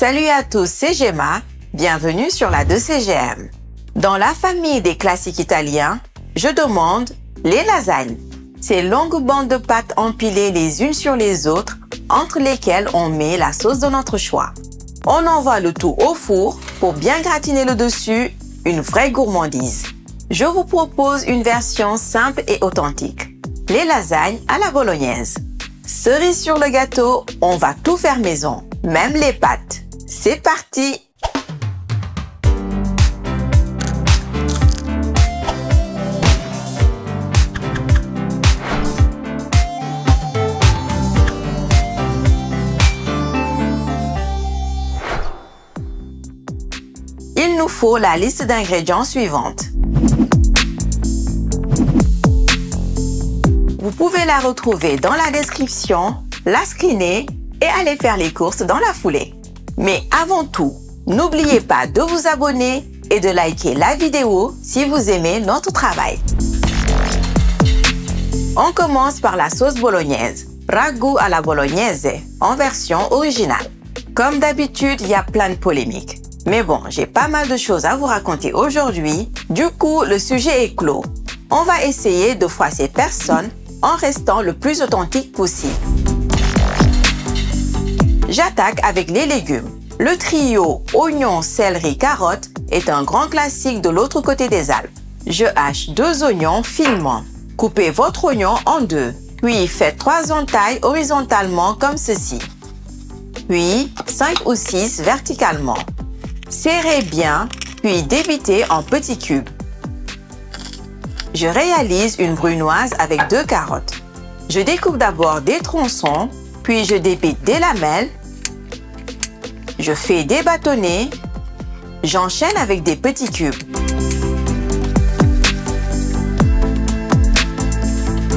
Salut à tous, c'est Gemma. Bienvenue sur la 2CGM. Dans la famille des classiques italiens, je demande les lasagnes. Ces longues bandes de pâtes empilées les unes sur les autres, entre lesquelles on met la sauce de notre choix. On envoie le tout au four pour bien gratiner le dessus, une vraie gourmandise. Je vous propose une version simple et authentique. Les lasagnes à la bolognaise. Cerise sur le gâteau, on va tout faire maison, même les pâtes. C'est parti! Il nous faut la liste d'ingrédients suivante. Vous pouvez la retrouver dans la description, la screener et aller faire les courses dans la foulée. Mais avant tout, n'oubliez pas de vous abonner et de liker la vidéo si vous aimez notre travail. On commence par la sauce bolognaise, ragoût à la bolognaise en version originale. Comme d'habitude, il y a plein de polémiques. Mais bon, j'ai pas mal de choses à vous raconter aujourd'hui. Du coup, le sujet est clos. On va essayer de froisser personne en restant le plus authentique possible. J'attaque avec les légumes. Le trio oignon, céleri, carotte est un grand classique de l'autre côté des Alpes. Je hache 2 oignons finement. Coupez votre oignon en 2. Puis faites 3 entailles horizontalement comme ceci. Puis 5 ou 6 verticalement. Serrez bien, puis débitez en petits cubes. Je réalise une brunoise avec 2 carottes. Je découpe d'abord des tronçons, puis je débite des lamelles. Je fais des bâtonnets. J'enchaîne avec des petits cubes.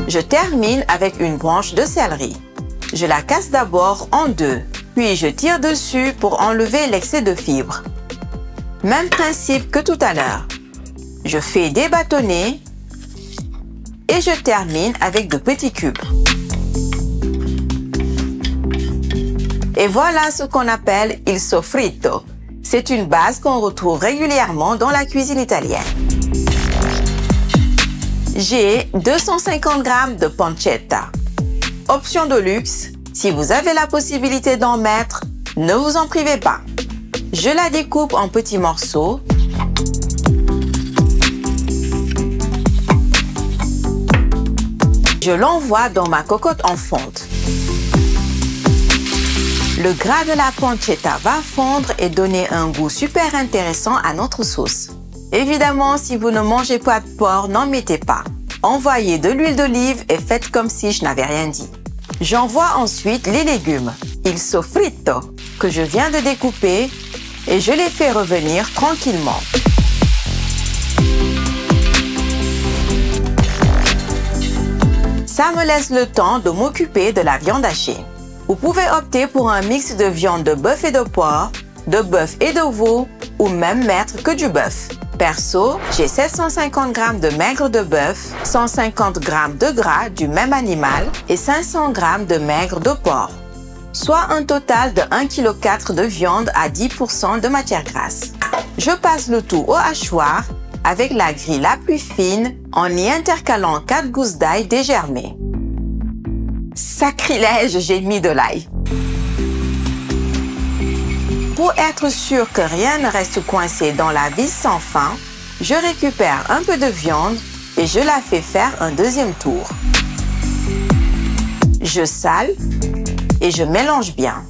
Je termine avec une branche de céleri. Je la casse d'abord en 2, puis je tire dessus pour enlever l'excès de fibres. Même principe que tout à l'heure. Je fais des bâtonnets et je termine avec de petits cubes. Et voilà ce qu'on appelle il soffritto. C'est une base qu'on retrouve régulièrement dans la cuisine italienne. J'ai 250 g de pancetta. Option de luxe, si vous avez la possibilité d'en mettre, ne vous en privez pas. Je la découpe en petits morceaux. Je l'envoie dans ma cocotte en fonte. Le gras de la pancetta va fondre et donner un goût super intéressant à notre sauce. Évidemment, si vous ne mangez pas de porc, n'en mettez pas. Envoyez de l'huile d'olive et faites comme si je n'avais rien dit. J'envoie ensuite les légumes, il soffritto, que je viens de découper et je les fais revenir tranquillement. Ça me laisse le temps de m'occuper de la viande hachée. Vous pouvez opter pour un mix de viande de bœuf et de porc, de bœuf et de veau, ou même mettre que du bœuf. Perso, j'ai 750 g de maigre de bœuf, 150 g de gras du même animal et 500 g de maigre de porc. Soit un total de 1,4 kg de viande à 10% de matière grasse. Je passe le tout au hachoir avec la grille la plus fine en y intercalant 4 gousses d'ail dégermées. Sacrilège, j'ai mis de l'ail. Pour être sûr que rien ne reste coincé dans la vis sans fin, je récupère un peu de viande et je la fais faire un deuxième tour. Je sale et je mélange bien.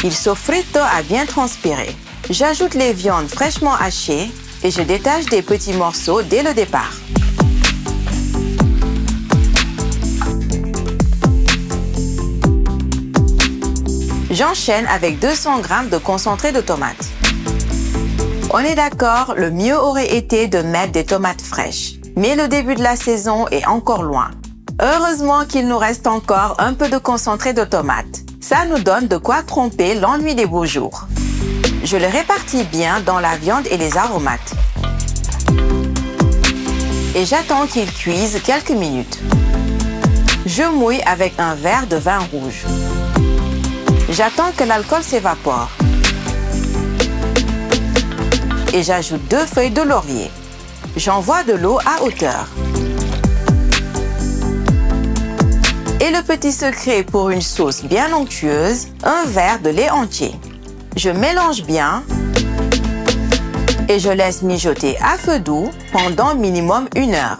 Il soffritto a bien transpiré. J'ajoute les viandes fraîchement hachées et je détache des petits morceaux dès le départ. J'enchaîne avec 200 g de concentré de tomates. On est d'accord, le mieux aurait été de mettre des tomates fraîches. Mais le début de la saison est encore loin. Heureusement qu'il nous reste encore un peu de concentré de tomates. Ça nous donne de quoi tromper l'ennui des beaux jours. Je le répartis bien dans la viande et les aromates. Et j'attends qu'il cuise quelques minutes. Je mouille avec un verre de vin rouge. J'attends que l'alcool s'évapore. Et j'ajoute 2 feuilles de laurier. J'envoie de l'eau à hauteur. Et le petit secret pour une sauce bien onctueuse, un verre de lait entier. Je mélange bien et je laisse mijoter à feu doux pendant minimum 1 heure.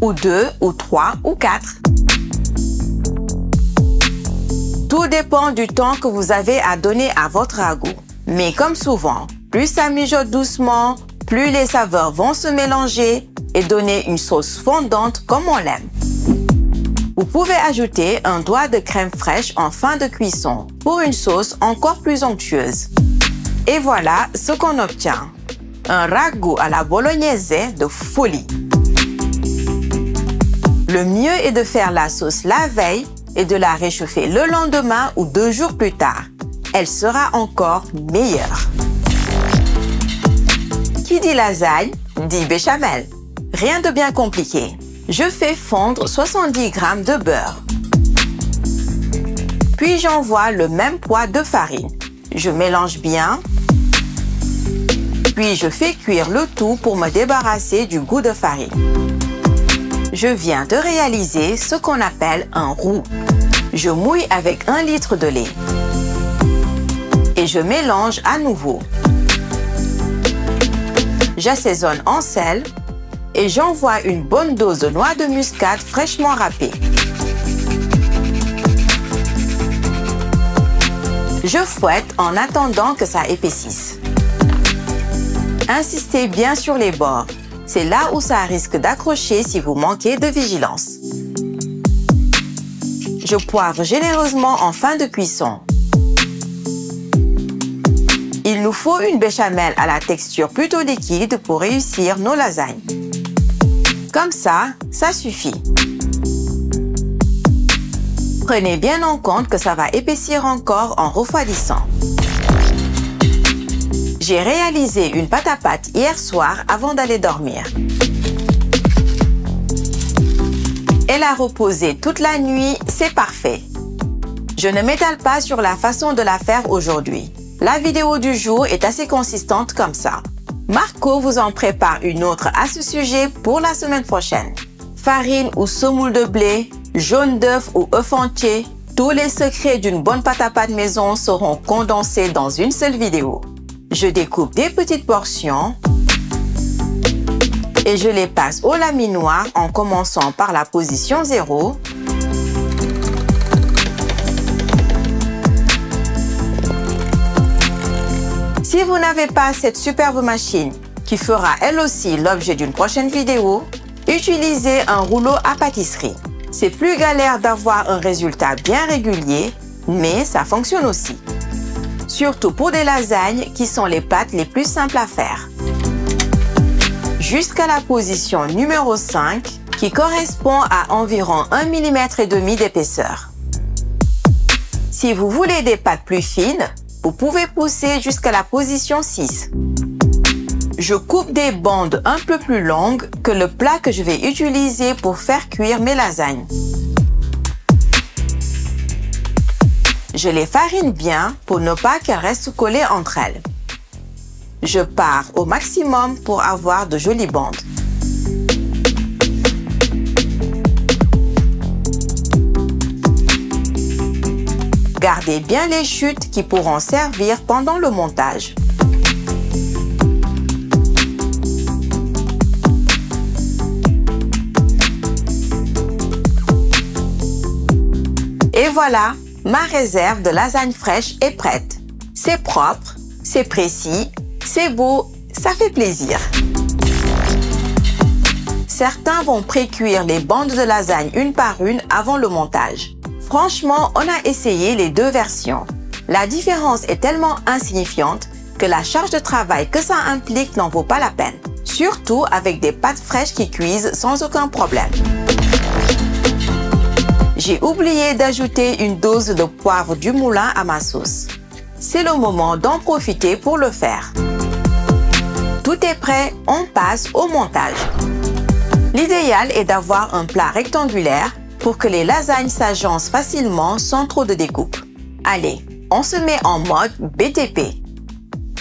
Ou 2, ou 3, ou 4. Tout dépend du temps que vous avez à donner à votre ragoût. Mais comme souvent, plus ça mijote doucement, plus les saveurs vont se mélanger et donner une sauce fondante comme on l'aime. Vous pouvez ajouter un doigt de crème fraîche en fin de cuisson pour une sauce encore plus onctueuse. Et voilà ce qu'on obtient. Un ragoût à la bolognaise de folie. Le mieux est de faire la sauce la veille et de la réchauffer le lendemain ou 2 jours plus tard. Elle sera encore meilleure. Qui dit lasagne, dit béchamel. Rien de bien compliqué. Je fais fondre 70 g de beurre. Puis j'envoie le même poids de farine. Je mélange bien. Puis je fais cuire le tout pour me débarrasser du goût de farine. Je viens de réaliser ce qu'on appelle un roux. Je mouille avec 1 litre de lait. Et je mélange à nouveau. J'assaisonne en sel. Et j'envoie une bonne dose de noix de muscade fraîchement râpée. Je fouette en attendant que ça épaississe. Insistez bien sur les bords. C'est là où ça risque d'accrocher si vous manquez de vigilance. Je poivre généreusement en fin de cuisson. Il nous faut une béchamel à la texture plutôt liquide pour réussir nos lasagnes. Comme ça, ça suffit. Prenez bien en compte que ça va épaissir encore en refroidissant. J'ai réalisé une pâte à pâte hier soir avant d'aller dormir. Elle a reposé toute la nuit, c'est parfait. Je ne m'étale pas sur la façon de la faire aujourd'hui. La vidéo du jour est assez consistante comme ça. Marco vous en prépare une autre à ce sujet pour la semaine prochaine. Farine ou semoule de blé, jaune d'œuf ou œuf entier, tous les secrets d'une bonne pâte à pâte maison seront condensés dans une seule vidéo. Je découpe des petites portions et je les passe au laminoir en commençant par la position 0. Si vous n'avez pas cette superbe machine qui fera elle aussi l'objet d'une prochaine vidéo, utilisez un rouleau à pâtisserie. C'est plus galère d'avoir un résultat bien régulier, mais ça fonctionne aussi. Surtout pour des lasagnes qui sont les pâtes les plus simples à faire. Jusqu'à la position numéro 5 qui correspond à environ 1,5 mm d'épaisseur. Si vous voulez des pâtes plus fines, vous pouvez pousser jusqu'à la position 6. Je coupe des bandes un peu plus longues que le plat que je vais utiliser pour faire cuire mes lasagnes. Je les farine bien pour ne pas qu'elles restent collées entre elles. Je pars au maximum pour avoir de jolies bandes. Gardez bien les chutes qui pourront servir pendant le montage. Et voilà, ma réserve de lasagne fraîche est prête. C'est propre, c'est précis, c'est beau, ça fait plaisir. Certains vont pré-cuire les bandes de lasagne une par une avant le montage. Franchement, on a essayé les deux versions. La différence est tellement insignifiante que la charge de travail que ça implique n'en vaut pas la peine. Surtout avec des pâtes fraîches qui cuisent sans aucun problème. J'ai oublié d'ajouter une dose de poivre du moulin à ma sauce. C'est le moment d'en profiter pour le faire. Tout est prêt, on passe au montage. L'idéal est d'avoir un plat rectangulaire pour que les lasagnes s'agencent facilement sans trop de découpe. Allez, on se met en mode BTP.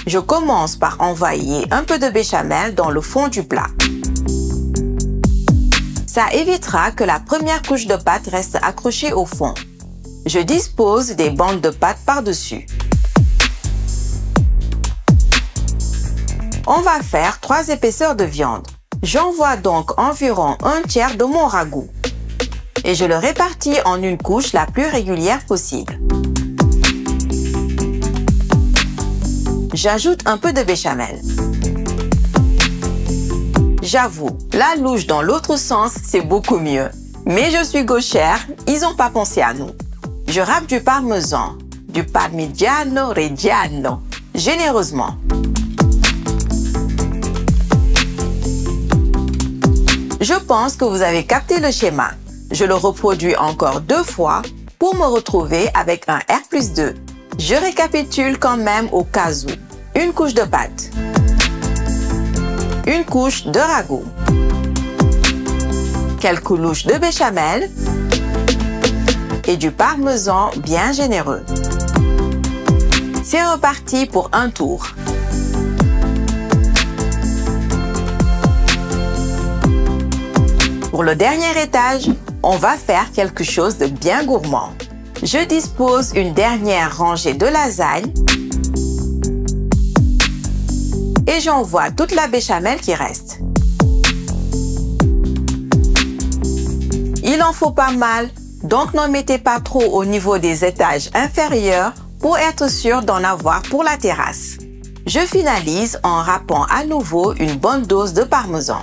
Je commence par envoyer un peu de béchamel dans le fond du plat. Ça évitera que la première couche de pâte reste accrochée au fond. Je dispose des bandes de pâte par-dessus. On va faire 3 épaisseurs de viande. J'envoie donc environ un tiers de mon ragoût. Et je le répartis en une couche la plus régulière possible. J'ajoute un peu de béchamel. J'avoue, la louche dans l'autre sens, c'est beaucoup mieux. Mais je suis gauchère, ils n'ont pas pensé à nous. Je râpe du parmesan, du parmigiano reggiano, généreusement. Je pense que vous avez capté le schéma. Je le reproduis encore 2 fois pour me retrouver avec un R+2. Je récapitule quand même au cas où. Une couche de pâte. Une couche de ragoût. Quelques louches de béchamel. Et du parmesan bien généreux. C'est reparti pour un tour. Pour le dernier étage, on va faire quelque chose de bien gourmand. Je dispose une dernière rangée de lasagne et j'envoie toute la béchamel qui reste. Il en faut pas mal, donc n'en mettez pas trop au niveau des étages inférieurs pour être sûr d'en avoir pour la terrasse. Je finalise en râpant à nouveau une bonne dose de parmesan.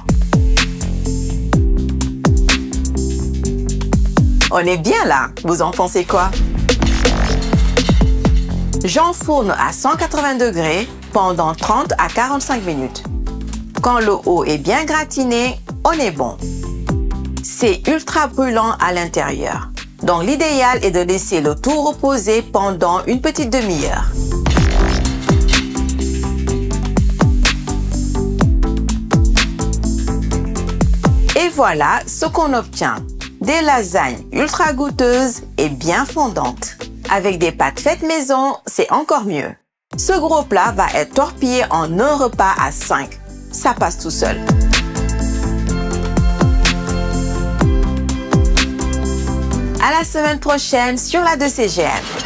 On est bien là, vous en pensez quoi? J'enfourne à 180 degrés pendant 30 à 45 minutes. Quand le haut est bien gratiné, on est bon. C'est ultra brûlant à l'intérieur. Donc l'idéal est de laisser le tout reposer pendant une petite demi-heure. Et voilà ce qu'on obtient. Des lasagnes ultra goûteuses et bien fondantes. Avec des pâtes faites maison, c'est encore mieux. Ce gros plat va être torpillé en un repas à 5. Ça passe tout seul. À la semaine prochaine sur la 2CGN.